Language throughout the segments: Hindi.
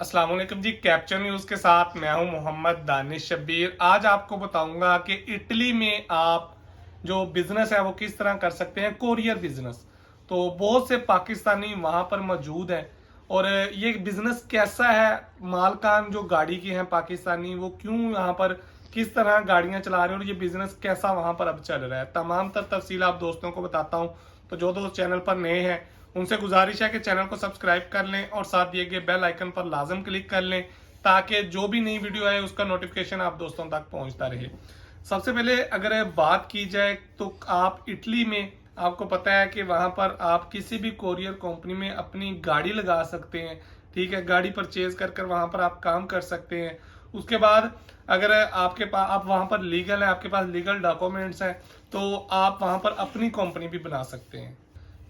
अस्सलाम वालेकुम जी। कैप्चर न्यूज़ के साथ मैं हूं मोहम्मद दानिश शब्बीर। आज आपको बताऊंगा कि इटली में आप जो बिजनेस है वो किस तरह कर सकते हैं, कोरियर बिजनेस। तो बहुत से पाकिस्तानी वहां पर मौजूद हैं और ये बिजनेस कैसा है, मालकान जो गाड़ी के हैं पाकिस्तानी वो क्यों यहाँ पर किस तरह गाड़ियां चला रहे हैं और ये बिजनेस कैसा वहां पर अब चल रहा है, तमाम तफसील आप दोस्तों को बताता हूँ। तो जो दोस्त चैनल पर नए हैं उनसे गुजारिश है कि चैनल को सब्सक्राइब कर लें और साथ दिए गए बेल आइकन पर लाजम क्लिक कर लें ताकि जो भी नई वीडियो आए उसका नोटिफिकेशन आप दोस्तों तक पहुंचता रहे। सबसे पहले अगर बात की जाए तो आप इटली में, आपको पता है कि वहां पर आप किसी भी कोरियर कंपनी में अपनी गाड़ी लगा सकते हैं। ठीक है, गाड़ी परचेज कर कर वहां पर आप काम कर सकते हैं। उसके बाद अगर आपके पास, आप वहां पर लीगल है, आपके पास लीगल डॉक्यूमेंट्स हैं, तो आप वहां पर अपनी कंपनी भी बना सकते हैं।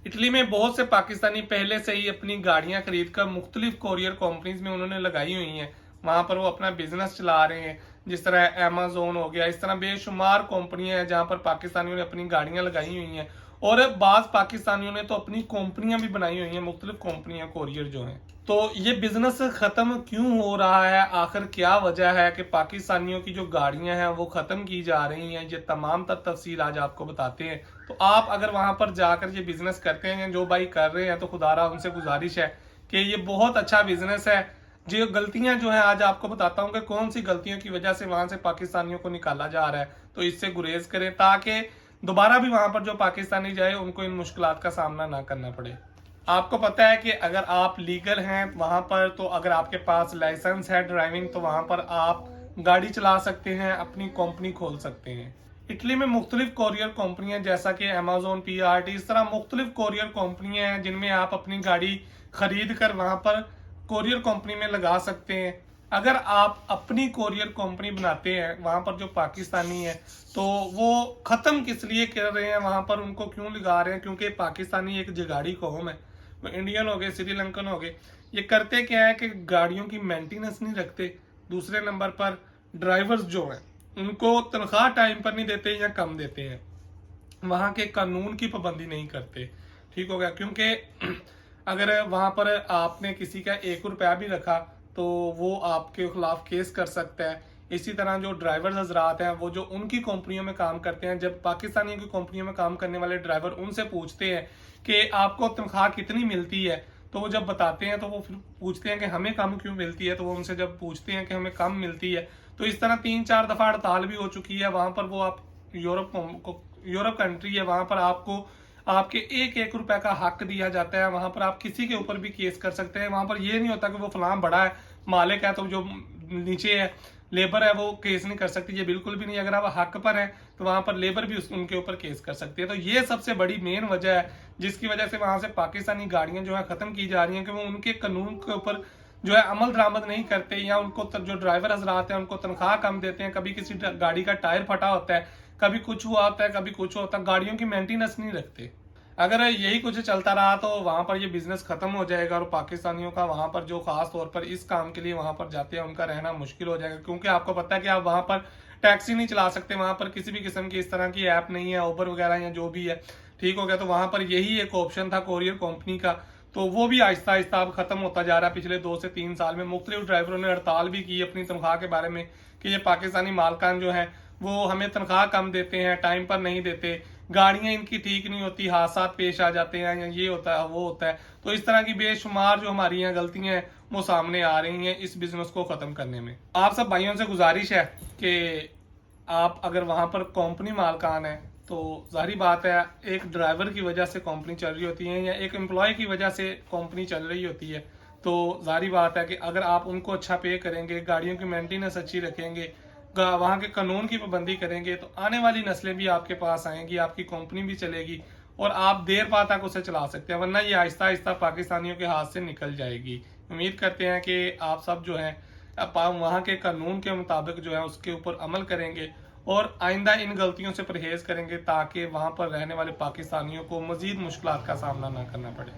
इटली में बहुत से पाकिस्तानी पहले से ही अपनी गाड़ियां खरीद कर मुख्तलिफ कोरियर कंपनीज में उन्होंने लगाई हुई हैं। वहां पर वो अपना बिजनेस चला रहे हैं। जिस तरह अमेजोन हो गया, इस तरह बेशुमार कंपनियां हैं जहां पर पाकिस्तानियों ने अपनी गाड़ियां लगाई हुई हैं। और बाज पाकिस्तानियों ने तो अपनी कंपनियां भी बनाई हुई हैं, मुख्तलिफ कंपनियां कोरियर जो हैं। तो ये बिजनेस खत्म क्यों हो रहा है, आखिर क्या वजह है कि पाकिस्तानियों की जो गाड़ियां हैं वो खत्म की जा रही हैं, ये तमाम तफसील आज आपको बताते हैं। तो आप अगर वहां पर जाकर ये बिजनेस करते हैं, जो भाई कर रहे हैं, तो खुदारा उनसे गुजारिश है कि ये बहुत अच्छा बिजनेस है। जो गलतियां जो है आज आपको बताता हूँ कि कौन सी गलतियों की वजह से वहां से पाकिस्तानियों को निकाला जा रहा है, तो इससे गुरेज करें ताकि दोबारा भी वहां पर जो पाकिस्तानी जाए उनको इन मुश्किलात का सामना ना करना पड़े। आपको पता है कि अगर आप लीगल हैं वहां पर, तो अगर आपके पास लाइसेंस है ड्राइविंग, तो वहां पर आप गाड़ी चला सकते हैं, अपनी कंपनी खोल सकते हैं। इटली में मुख्तलिफ कोरियर कंपनियां जैसा कि अमेजोन, पीआरटी, इस तरह मुख्तलिफ कोरियर कंपनियां हैं जिनमें आप अपनी गाड़ी खरीद कर वहां पर कोरियर कंपनी में लगा सकते हैं। अगर आप अपनी कोरियर कंपनी बनाते हैं वहां पर जो पाकिस्तानी है, तो वो खत्म किस लिए कर रहे हैं, वहां पर उनको क्यों लगा रहे हैं? क्योंकि पाकिस्तानी एक जगाड़ी कौम है। वो इंडियन हो गए, श्रीलंकन हो गए, ये करते क्या है कि गाड़ियों की मेंटेनेंस नहीं रखते। दूसरे नंबर पर ड्राइवर्स जो हैं उनको तनख्वाह टाइम पर नहीं देते या कम देते हैं। वहां के कानून की पाबंदी नहीं करते। ठीक हो गया, क्योंकि अगर वहां पर आपने किसी का 1 रुपया भी रखा तो वो आपके खिलाफ केस कर सकता है। इसी तरह जो ड्राइवर्स हजरात हैं वो जो उनकी कंपनियों में काम करते हैं, जब पाकिस्तानियों की कंपनियों में काम करने वाले ड्राइवर उनसे पूछते हैं कि आपको तनख्वाह कितनी मिलती है, तो वो जब बताते हैं तो वो फिर पूछते हैं कि हमें कम क्यों मिलती है। तो वो उनसे जब पूछते हैं कि हमें कम मिलती है, तो इस तरह 3-4 दफा हड़ताल भी हो चुकी है वहां पर। वो आप यूरोप कंट्री है, वहां पर आपको आपके 1-1 रुपए का हक दिया जाता है। वहां पर आप किसी के ऊपर भी केस कर सकते हैं। वहां पर ये नहीं होता कि वो फलां बड़ा है, मालिक है, तो जो नीचे है लेबर है वो केस नहीं कर सकती। ये बिल्कुल भी नहीं। अगर आप हक पर हैं तो वहां पर लेबर भी उनके ऊपर केस कर सकती है। तो ये सबसे बड़ी मेन वजह है जिसकी वजह से वहां से पाकिस्तानी गाड़ियां जो है खत्म की जा रही हैं, कि वो उनके कानून के ऊपर जो है अमल दरामद नहीं करते, या उनको जो ड्राइवर हजरात हैं उनको तनख्वाह कम देते हैं। कभी किसी गाड़ी का टायर फटा होता है, कभी कुछ हुआ होता है, कभी कुछ होता है, गाड़ियों की मेंटेनेंस नहीं रखते। अगर यही कुछ चलता रहा तो वहां पर ये बिजनेस खत्म हो जाएगा और पाकिस्तानियों का वहां पर जो खास तौर पर इस काम के लिए वहां पर जाते हैं उनका रहना मुश्किल हो जाएगा। क्योंकि आपको पता है कि आप वहां पर टैक्सी नहीं चला सकते, वहां पर किसी भी किस्म की इस तरह की ऐप नहीं है, उबर वगैरह या जो भी है। ठीक हो गया, तो वहां पर यही एक ऑप्शन था कोरियर कंपनी का, तो वो भी आहिस्ता आहिस्ता अब खत्म होता जा रहा है। पिछले 2 से 3 साल में मुख्तलिफ ड्राइवरों ने हड़ताल भी की अपनी तनख्वाह के बारे में कि ये पाकिस्तानी मालकान जो है वो हमें तनख्वाह कम देते हैं, टाइम पर नहीं देते, गाड़ियां इनकी ठीक नहीं होती, हादसा पेश आ जाते हैं, या ये होता है वो होता है। तो इस तरह की बेशुमार जो हमारी यहाँ गलतियां हैं वो सामने आ रही हैं इस बिजनेस को खत्म करने में। आप सब भाइयों से गुजारिश है कि आप अगर वहां पर कंपनी मालकान है, तो जाहिर बात है एक ड्राइवर की वजह से कंपनी चल रही होती है या एक एम्प्लॉय की वजह से कंपनी चल रही होती है। तो जाहिर बात है कि अगर आप उनको अच्छा पे करेंगे, गाड़ियों की मेंटेनेंस अच्छी रखेंगे, वहां के कानून की पाबंदी करेंगे, तो आने वाली नस्लें भी आपके पास आएंगी, आपकी कंपनी भी चलेगी और आप देर पा तक उसे चला सकते हैं। वरना ये आहिस्ता आहिस्ता पाकिस्तानियों के हाथ से निकल जाएगी। उम्मीद करते हैं कि आप सब जो है वहाँ के कानून के मुताबिक जो है उसके ऊपर अमल करेंगे और आइंदा इन गलतियों से परहेज करेंगे ताकि वहां पर रहने वाले पाकिस्तानियों को मजीद मुश्किलात का सामना ना करना पड़े।